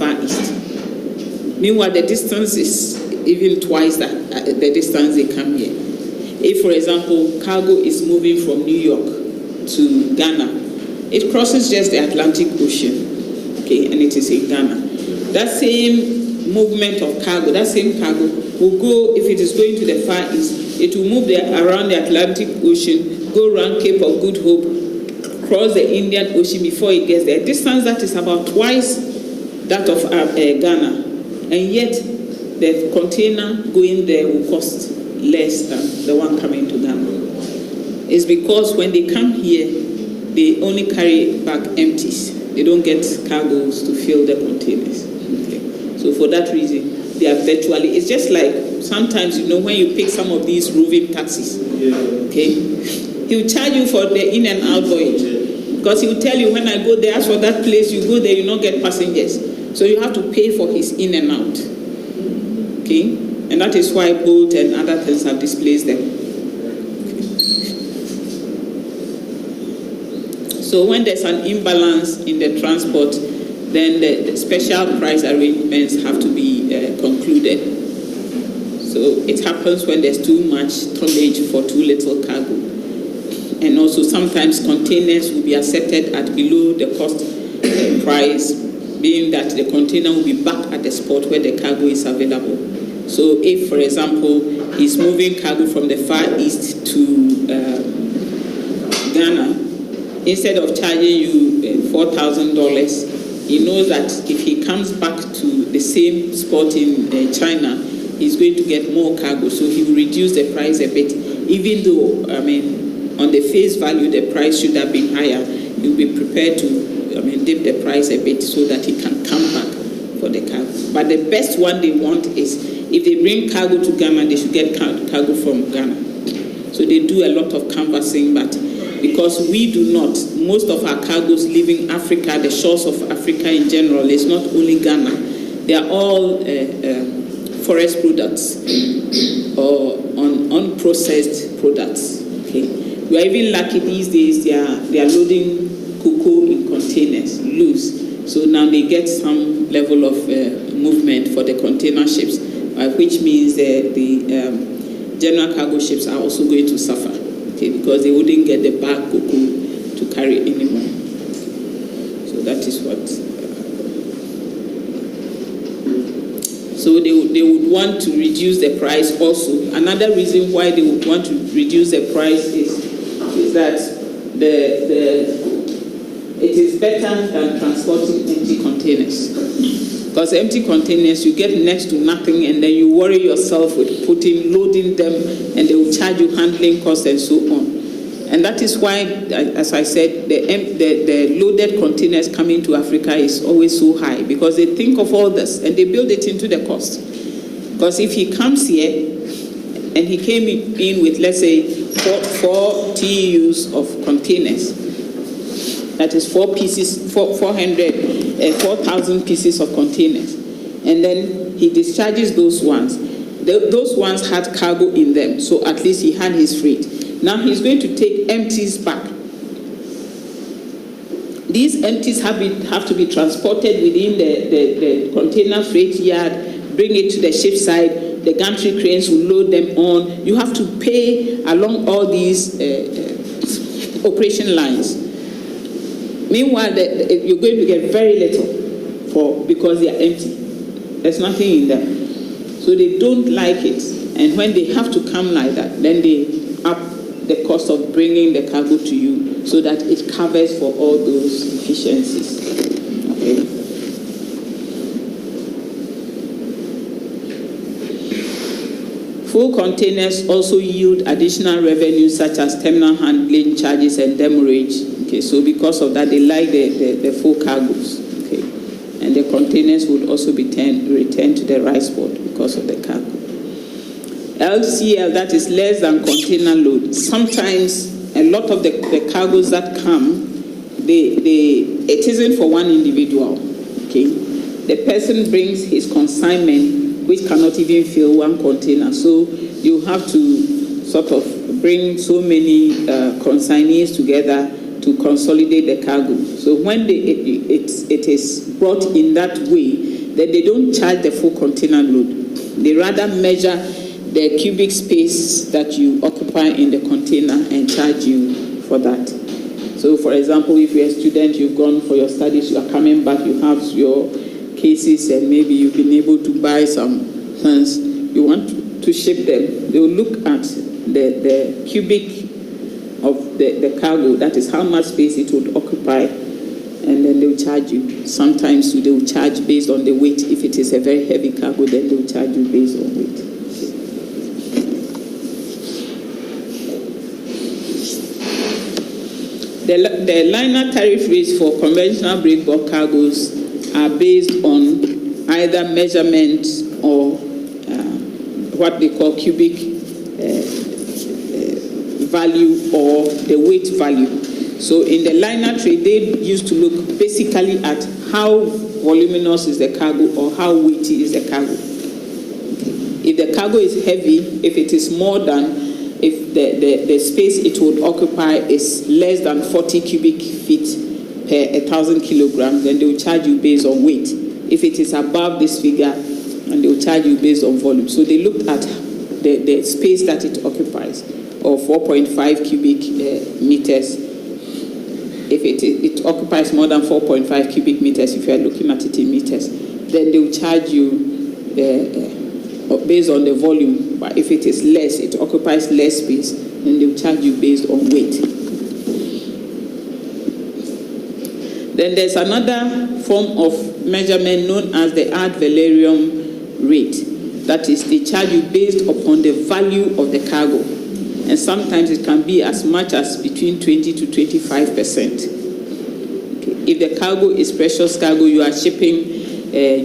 Far East. Meanwhile, the distance is even twice the distance they come here. If, for example, cargo is moving from New York to Ghana, it crosses just the Atlantic Ocean, okay, and it is in Ghana. That same movement of cargo, that same cargo will go, if it is going to the Far East, it will move around the Atlantic Ocean, go around Cape of Good Hope, cross the Indian Ocean before it gets there. A distance that is about twice that of Ghana, and yet the container going there will cost less than the one coming to Ghana. It's because when they come here, they only carry back empties. They don't get cargoes to fill the containers. Okay. So for that reason, they are virtually, it's just like sometimes, when you pick some of these roving taxis, okay, he'll charge you for the in and out voyage. Because he'll tell you, when I go there, as for that place, you go there, you not get passengers. So you have to pay for his in and out. Okay? And that is why Bolt and other things have displaced them. Okay. So when there's an imbalance in the transport, then the special price arrangements have to be concluded. So it happens when there's too much tonnage for too little cargo. And also sometimes containers will be accepted at below the cost price, being that the container will be back at the spot where the cargo is available. So if, for example, he's moving cargo from the Far East to Ghana, instead of charging you $4,000, he knows that if he comes back to the same spot in China, he's going to get more cargo. So he will reduce the price a bit, even though, on the face value, the price should have been higher. He'll be prepared to dip the price a bit so that he can come back for the cargo. But the best one they want is, if they bring cargo to Ghana, they should get cargo from Ghana. So they do a lot of canvassing, but because we do not, most of our cargoes leaving Africa, the shores of Africa in general, it's not only Ghana, they are all forest products or unprocessed products. Okay. We are even lucky these days, they are loading cocoa in containers, loose. So now they get some level of movement for the container ships, which means the general cargo ships are also going to suffer, okay, because they wouldn't get the bag cocoa to carry anymore. So that is what. So they would want to reduce the price also. Another reason why they would want to reduce the price is that it is better than transporting empty containers. Because empty containers, you get next to nothing, and then you worry yourself with loading them, and they will charge you handling costs and so on. And that is why, as I said, the loaded containers coming to Africa is always so high, because they think of all this and they build it into the cost. Because if he comes here and he came in with, let's say, 4 TEUs of containers, that is 4,000 pieces of containers, and then he discharges those ones. Those ones had cargo in them, so at least he had his freight. Now he's going to take empties back. These empties have to be transported within the container freight yard, bring it to the ship side, the gantry cranes will load them on. You have to pay along all these operation lines. Meanwhile, you're going to get very little because they are empty. There's nothing in them. So they don't like it. And when they have to come like that, then they up the cost of bringing the cargo to you so that it covers for all those efficiencies. Okay. Full containers also yield additional revenue such as terminal handling charges and demurrage. Okay, so because of that, they like the full cargoes. Okay, and the containers would also be returned to the rice port because of the cargo. LCL, that is less than container load. Sometimes a lot of the cargoes that come, it isn't for one individual. Okay, the person brings his consignment, which cannot even fill one container. So you have to sort of bring so many consignees together to consolidate the cargo. So when it is brought in that way, then they don't charge the full container load. They rather measure the cubic space that you occupy in the container and charge you for that. So, for example, if you're a student, you've gone for your studies, you are coming back, you have your cases, and maybe you've been able to buy some things, you want to ship them, they will look at the cubic of the cargo, that is how much space it would occupy, and then they will charge you. Sometimes they will charge based on the weight. If it is a very heavy cargo, then they will charge you based on weight. The liner tariff rates for conventional break bulk cargoes are based on either measurement or what they call cubic value or the weight value. So in the liner trade, they used to look basically at how voluminous is the cargo or how weighty is the cargo. If the cargo is heavy, if it is more than, if the space it would occupy is less than 40 cubic feet per 1,000 kilograms, then they will charge you based on weight. If it is above this figure, and they will charge you based on volume. So they looked at the space that it occupies, or 4.5 cubic meters. If it occupies more than 4.5 cubic meters, if you are looking at it in meters, then they will charge you based on the volume. But if it is less, it occupies less space, then they will charge you based on weight. Then there's another form of measurement known as the ad valorem rate. That is, they charge you based upon the value of the cargo. And sometimes it can be as much as between 20 to 25%. Okay. If the cargo is precious cargo, you are shipping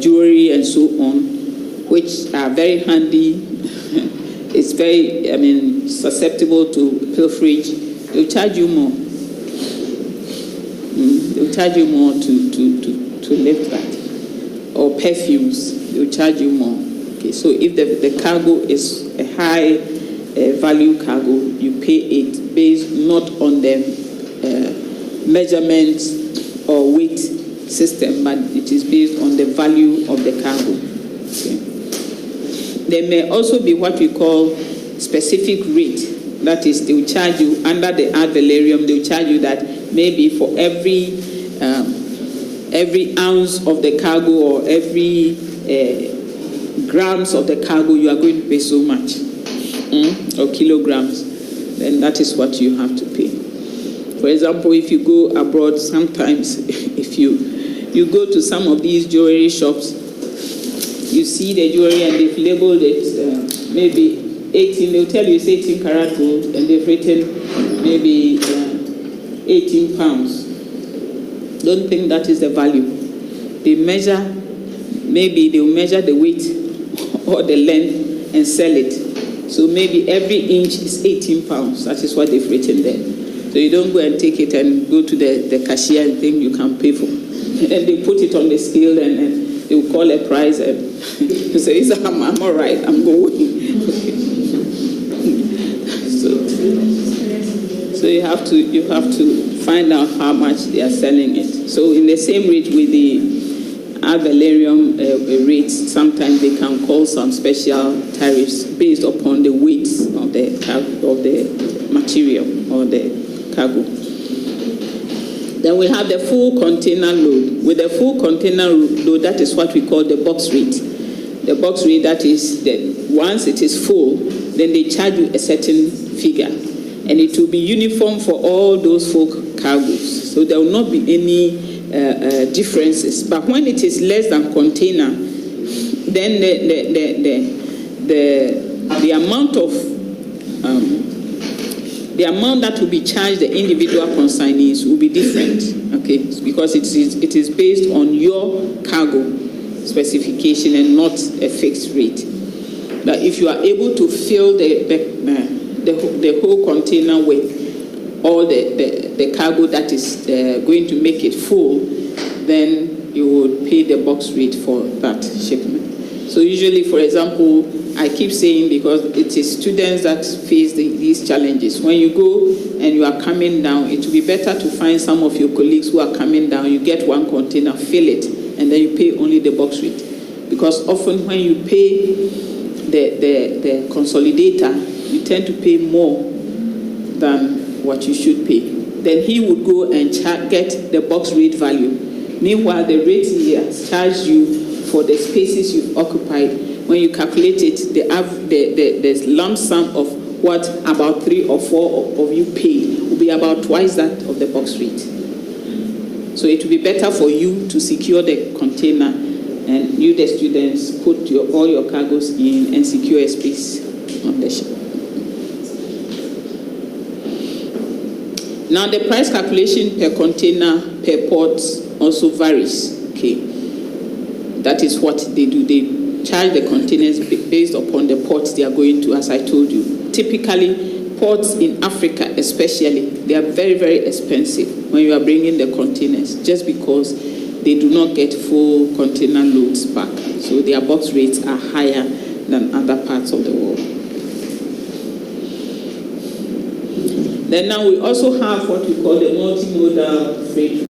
jewelry and so on, which are very handy. It's very, susceptible to pilferage. They'll charge you more. They'll charge you more to lift that. Or perfumes, they'll charge you more. Okay, so if the cargo is a high value cargo, you pay it based not on the measurements or weight system, but it is based on the value of the cargo. Okay. There may also be what we call specific rate. That is, they will charge you under the ad valorem. They will charge you that maybe for every ounce of the cargo or every grams of the cargo, you are going to pay so much, or kilograms. Then that is what you have to pay. For example, if you go abroad, sometimes if you go to some of these jewelry shops, you see the jewelry and they've labeled it maybe 18, they'll tell you it's 18 karat gold, and they've written maybe 18 pounds. Don't think that is the value. They measure, maybe they'll measure the weight or the length and sell it. So maybe every inch is 18 pounds. That is what they've written there. So you don't go and take it and go to the cashier and think you can pay for. And they put it on the scale and they will call a price and you say, I'm all right, I'm going. So you have to find out how much they are selling it. So in the same rate with the ad valorem rates, sometimes they can call some special tariffs based upon the weight of the material or the cargo. Then we have the full container load. With the full container load, that is what we call the box rate. The box rate, that is that once it is full, then they charge you a certain figure. And it will be uniform for all those full cargoes. So there will not be any differences. But when it is less than container, then the amount of the amount that will be charged the individual consignees will be different, okay? Because it is based on your cargo specification and not a fixed rate. But if you are able to fill the whole container with all the cargo that is going to make it full, then you would pay the box rate for that shipment. So usually, for example, I keep saying, because it is students that face these challenges. When you go and you are coming down, it will be better to find some of your colleagues who are coming down. You get one container, fill it, and then you pay only the box rate. because often when you pay the consolidator, you tend to pay more than what you should pay. Then he would go and get the box rate value. Meanwhile, the rate he has charged you for the spaces you've occupied, when you calculate it, the lump sum of what about 3 or 4 of you pay will be about twice that of the box rate. So it will be better for you to secure the container, and you, the students, put all your cargoes in and secure a space on the ship. Now, the price calculation per container, per port also varies. Okay, that is what they do. They charge the containers based upon the ports they are going to, as I told you. Typically, ports in Africa especially, they are very, very expensive when you are bringing the containers, just because they do not get full container loads back. So their box rates are higher than other parts of the world. Then now we also have what we call the multimodal freight